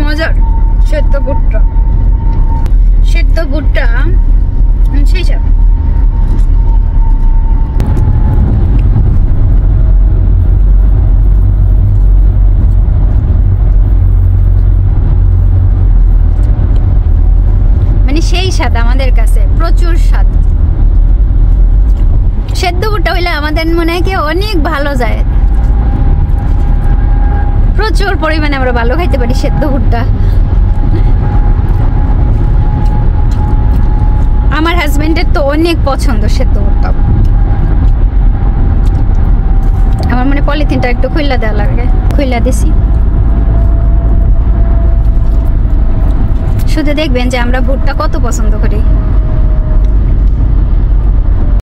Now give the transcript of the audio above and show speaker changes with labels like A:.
A: মজার সেদ্ধ ভুট্টা সেই সব মানে সেই স্বাদ আমাদের কাছে প্রচুর স্বাদ সেদ্ধ ভুট্টা হইলে আমাদের মনে হয় কি অনেক ভালো যায় প্রচুর পরিমাণে আমরা ভালো খাইতে পারি সেদ্ধ ভুট্টা আমার হাজবেন্ডের তো অনেক পছন্দ সেদ্ধ ভুট্টা আমার মনে পলিথিনটা একটু খুইলা দেওয়া লাগে খুইলা দিছি শুধু দেখবেন যে আমরা ভুট্টা কত পছন্দ করি